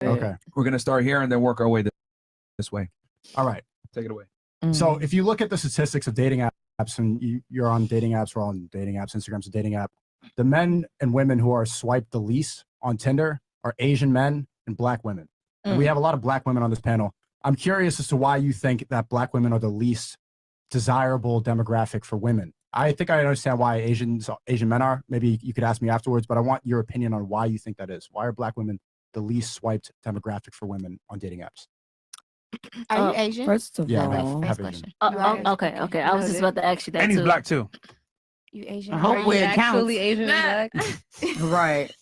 Okay. We're going to start here and then work our way this way. All right. Take it away. So if you look at the statistics of dating apps, and you're on dating apps, we're on dating apps, Instagram's a dating app. The men and women who are swiped the least on Tinder are Asian men and Black women. And we have a lot of Black women on this panel. I'm curious as to why you think that Black women are the least desirable demographic for women. I think I understand why Asian men are. Maybe you could ask me afterwards, but I want your opinion on why you think that is. Why are Black women the least swiped demographic for women on dating apps? Are you Asian? First of all, half Asian. Okay. I was just about to ask you that And he's black too. You Asian? I hope Are you it counts. actually Asian and black? Right.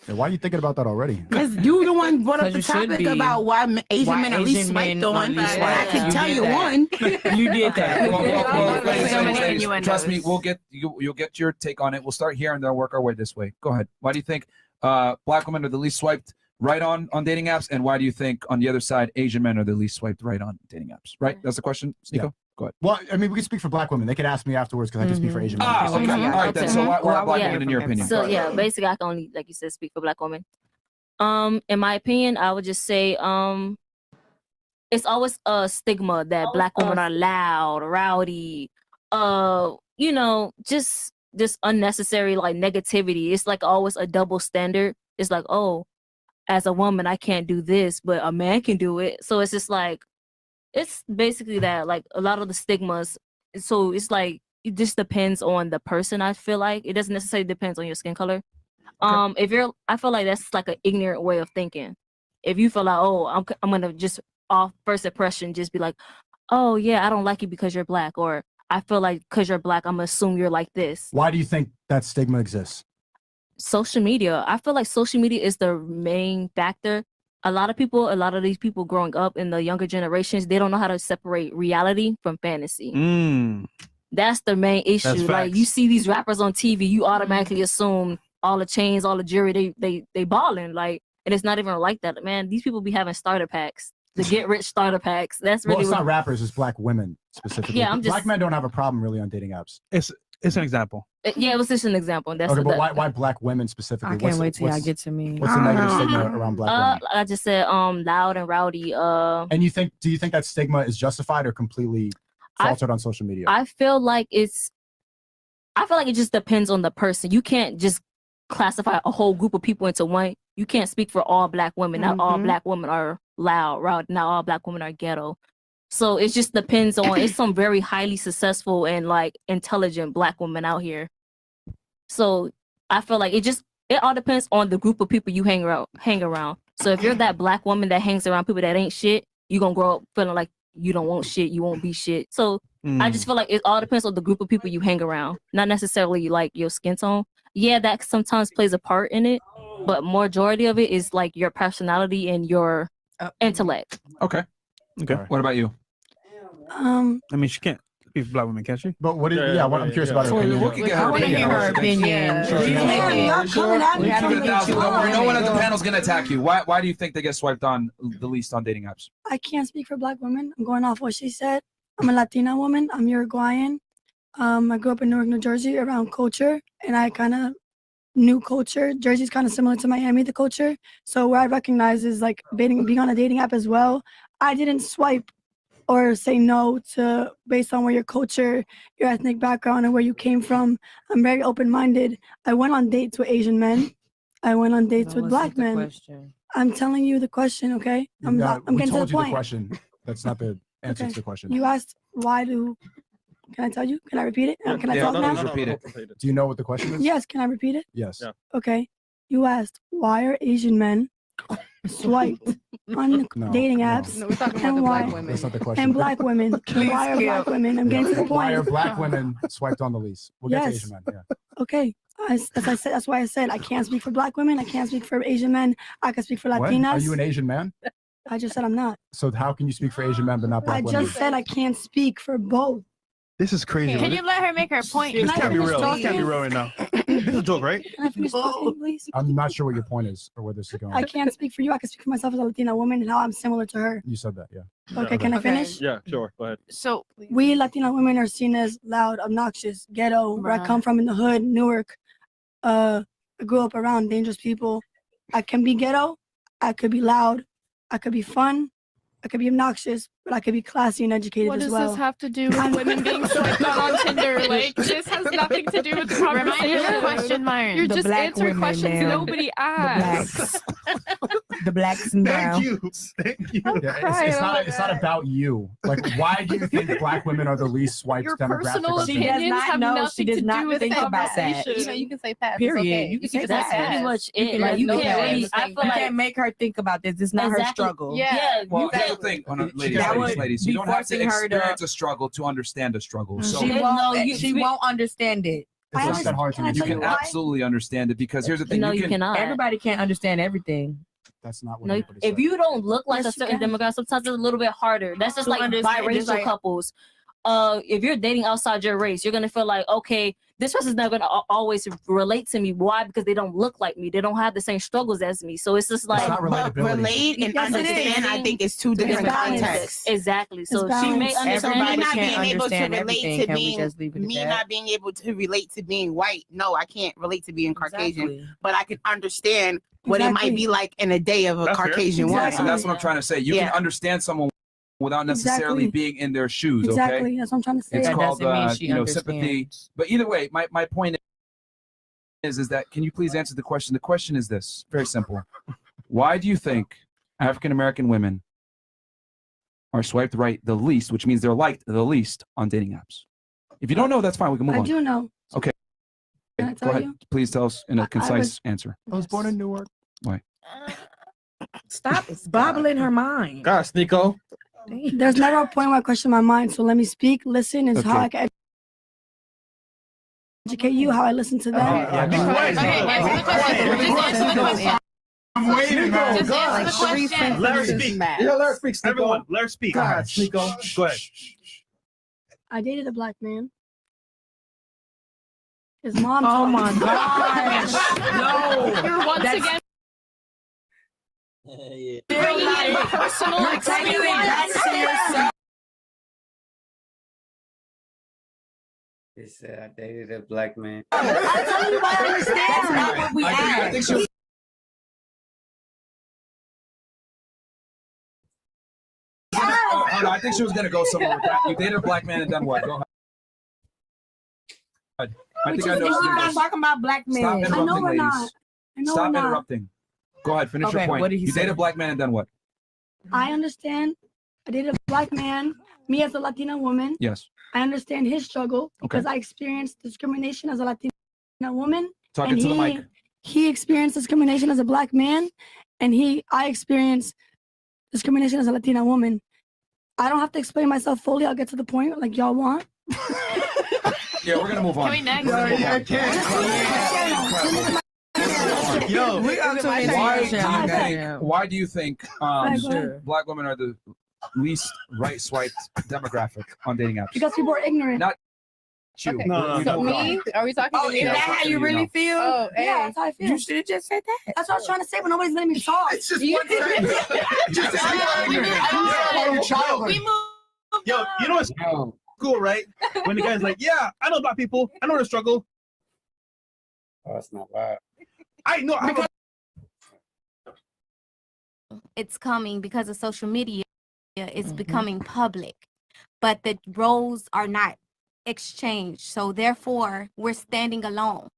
Yeah, why are you thinking about that already? Because you the one brought up 'Cause the you should topic be. about why Asian Why men are least Asian men swiped are on. least I swiped. can You tell did you that. one. You did that. Trust me, you'll get your take on it. We'll start here and then work our way this way. Go ahead. Why do you think Black women are the least swiped right on dating apps, and why do you think on the other side Asian men are the least swiped right on dating apps? Right? That's the question, Nico. Yeah. Go ahead. Well, I mean, we can speak for Black women. They could ask me afterwards because I can speak for Asian men. Okay. All right, then. So why are Black women in your opinion? So yeah, basically I can only, like you said, speak for Black women. In my opinion, I would just say it's always a stigma that Black women are loud, rowdy, just unnecessary like negativity. It's like always a double standard. It's like, oh, as a woman I can't do this, but a man can do it. So it's just like, it's basically that, like a lot of the stigmas. So it's like it just depends on the person. I feel like it doesn't necessarily depend on your skin color. I feel like that's like an ignorant way of thinking. If you feel like, oh, I'm gonna just off first impression just be like, oh yeah, I don't like you because you're Black, or I feel like because you're Black, I'm gonna assume you're like this. Why do you think that stigma exists? Social media. I feel like social media is the main factor. A lot of these people growing up in the younger generations, they don't know how to separate reality from fantasy. That's the main issue. Like you see these rappers on TV, you automatically assume all the chains, all the jewelry, they balling, like, and it's not even like that, man. These people be having starter packs, the get rich starter packs. That's really Well, it's not rappers, it's Black women specifically. Yeah, Black men don't have a problem really on dating apps. It's an example. Yeah, it was just an example. That's okay, but why Black women specifically? I can't wait till y'all get to me. What's the negative stigma around Black women? I just said loud and rowdy. And do you think that stigma is justified or completely faltered on social media? I feel like it just depends on the person. You can't just classify a whole group of people into one. You can't speak for all Black women. Not all Black women are loud, rowdy. Not all Black women are ghetto. So it just depends on. It's some very highly successful and like intelligent Black women out here. So I feel like it all depends on the group of people you hang around. So if you're that Black woman that hangs around people that ain't shit, you gonna grow up feeling like you don't want shit, you won't be shit. So I just feel like it all depends on the group of people you hang around, not necessarily like your skin tone. Yeah, that sometimes plays a part in it, but majority of it is like your personality and your intellect. Okay. Right. What about you? I mean, she can't speak for Black women, can she? But what I'm curious about her opinion. I want to hear her opinion. Don't worry, no one at the panel is gonna attack you. Why do you think they get swiped on the least on dating apps? I can't speak for Black women. I'm going off what she said. I'm a Latina woman. I'm Uruguayan. I grew up in Newark, New Jersey, around culture, and I kind of knew culture. Jersey's kind of similar to Miami, the culture. So what I recognize is like being on a dating app as well. I didn't swipe or say no to based on where your culture, your ethnic background, and where you came from. I'm very open-minded. I went on dates with Asian men. I went on dates with Black men. I'm telling you the question, okay? I'm getting to the point. The question. That's not the answer to the question. You asked why do. Can I tell you? Can I repeat it? Can I talk now? Repeat it. Do you know what the question is? Yes. Can I repeat it? Yes. Yeah. Okay. You asked why are Asian men swiped on dating apps? No, we're talking about the Black women. That's not the question. And Black women. Why are Black women? I'm getting to the point. Why are Black women swiped on the least? We'll get to Asian men. Yeah. Okay. As I said, that's why I said I can't speak for Black women. I can't speak for Asian men. I can speak for Latinas. What? Are you an Asian man? I just said I'm not. So how can you speak for Asian men but not Black women? I just said I can't speak for both. This is crazy. Can you let her make her point? This can't be real. This can't be real right now. This is a joke, right? Can I finish talking, please? I'm not sure what your point is or where this is going. I can't speak for you. I can speak for myself as a Latina woman and how I'm similar to her. You said that, yeah. Okay, can I finish? Yeah, sure. Go ahead. So we Latina women are seen as loud, obnoxious, ghetto. Where I come from in the hood, Newark. I grew up around dangerous people. I can be ghetto. I could be loud, I could be fun, I could be obnoxious, but I could be classy and educated What as does well. this have to do with women being swiped on Tinder? Like, this has nothing to do with the conversation. Remind me of the question, Myron. You're The just black answering women, questions ma'am. nobody asks. The blacks and browns. Thank you. Thank you. Yeah, crying, it's not about you. Like, why do you think black women are the least swiped Your demographic? personal on Tinder? opinions have nothing to do with the think about that. conversation. You know, you can say pass. Period. It's okay. You can say just That's say pretty pass. much You it. can Like, let you go can't of really. it. I feel You like can't make her think about this. It's not her Exactly. struggle. Yeah. Well, here's the Exactly. thing. Oh, no, That ladies, would ladies, be you don't have to forcing her to- experience a struggle to understand a struggle. So She No, won't. you- She won't understand it. It's not that hard to Can I you tell can you why? absolutely understand it because here's the thing. no, you you cannot. Everybody can't understand everything. That's not what No, anybody if said. you don't look like Yes, a you certain can. demographic, sometimes it's a little bit harder. That's just To like understand, biracial just like- couples. If you're dating outside your race, you're gonna feel like, okay, this person's not gonna always relate to me. Why? Because they don't look like me. They don't have the same struggles as me. So it's just like It's not But relatability. relate and Yes, it is. understand, I think, is two different balance. contexts. exactly. So It's she may balance. understand. Everybody it. not can't being able to understand relate everything. to Can we being just leave it at me that? not being able to relate to being white. No, I can't relate to being Caucasian, Exactly. but I can understand what it might be like in a day of a That's fair. Caucasian Yeah, woman. so that's what I'm trying to say. You Yeah. can understand someone without necessarily Exactly. being in their shoes. Okay. Exactly. That's what I'm trying to say. It's That called doesn't mean she sympathy. understands. But either way, my point is that can you please answer the question? The question is this, very simple. Why do you think African American women are swiped right the least, which means they're liked the least on dating apps? If you don't know, that's fine. We can move I on. do know. Okay. Can I Go tell ahead. you? Please tell us in a I concise was- answer. I was born in Newark. Stop bobbling her mind. Gosh, Nico. Damn. There's never a point where I question my mind. So let me speak, listen, is how Okay. I can educate you, how I listen to them. Yeah, be quiet. Okay, answer the question. Just answer the question. I'm waiting, man. Just answer the question. Let her speak. Yeah, let her speak. Everyone, let her speak. Gosh. Nico, go ahead. I dated a black man. His mom. Oh taught me- my gosh. No. You're once That's- again You're bringing in like- personal You're taking it back experience. to yourself. He said I dated a black man. I tell you why I understand. That's not what we I think asked. she was Oh, no, I think she was going to go somewhere with that. You dated a black man and done what? Go ahead. I think I know. We're what you're not gonna- talking about black men. Stop I know interrupting, we're ladies. not. I know Stop we're not. interrupting. Go ahead, finish your Okay, point. what did he You say? dated a black man and done what? I understand. I dated a black man. Me as a Latina woman, Yes. I understand his struggle because I experienced discrimination as a Latina woman. Talking and to the mic. he experienced discrimination as a black man, and I experienced discrimination as a Latina woman. I don't have to explain myself fully. I'll get to the point like y'all want. Yeah, we're going to move on. Can we next? We're gonna move Yeah, on. I can't. Yo, We got too many Why do you think Right, go ahead. black women are the least right swiped demographic on dating apps? Because people are ignorant. Not you. Okay. No, We So moved on. me? Are we talking Oh, to is me? that how you really feel? Oh, Yeah, hey. that's how I feel. You should have just said that. That's what I was trying to say, but nobody's letting me talk. it's just You- one thing. Just We moved on. We moved Yo, you know what's cool, right? When the guy's like, yeah, I know black people. I know the struggle. Oh, it's not loud. I know. I'm a it's coming because of social media. It's Mhm. becoming public, but the roles are not exchanged. So therefore, we're standing alone.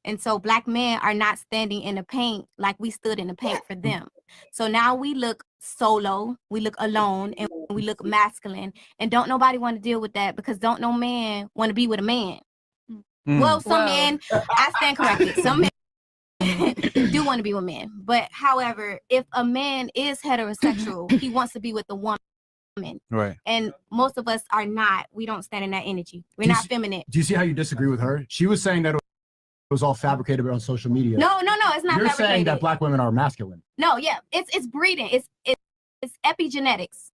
And so black men are not standing in the paint like we stood in the paint for them. So now we look solo, we look alone, and we look masculine. And don't nobody want to deal with that because don't no man want to be with a man. Mm. Well, some Well. men, I stand corrected. Some men do want to be with men. But however, if a man is heterosexual, he wants to be with a woman. Right. And most of us are not. We don't stand in that energy. We're Do you not s- feminine. Do you see how you disagree with her? She was saying that it was all fabricated on social media. No, it's not You're saying fabricated. that black women are masculine. No, yeah, it's breeding. It's epigenetics.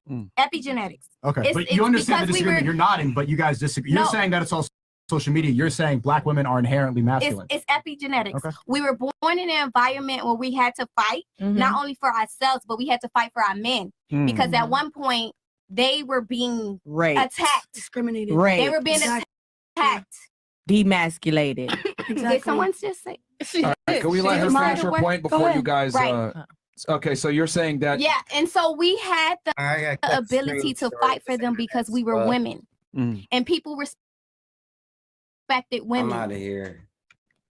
Mm. Epigenetics. Okay, It's- but it's you understand the because we disagreement. were- You're nodding, but you guys disagree. You're No. saying that it's all social media. You're saying black women are inherently masculine. It's epigenetics. Okay. We were born in an environment where we had to fight, Mm-hmm. not only for ourselves, but we had to fight for our men. Mm. Because at one point they were being Rape. attacked. Discriminated. Rape. They were being Exactly. attacked. Demasculated. Exactly. Did someone just say? All right, can we let her She's finish her right. point Go before ahead. you guys Right. Okay, so you're saying that Yeah, and so we had the I got ability to fight for them because we were women, and people respected I'm women. out of here.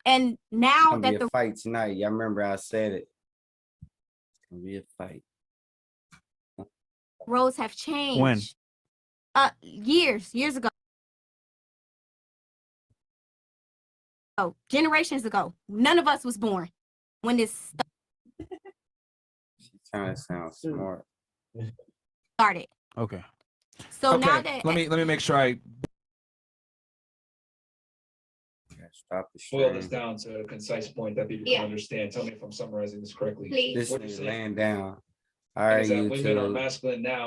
And now Gonna that be the a fight tonight. Y'all remember I said it. It's gonna be a fight. roles have changed, When? years ago. Oh, generations ago. None of us was born when this She's trying to sound smart. started. Okay. So okay, now that let me make sure I Stop the boil stream. this down to a concise point that people Yeah. can understand. Tell me if I'm summarizing this correctly. Please. This What you're nigga saying laying down. All right, is that you women are two. masculine now.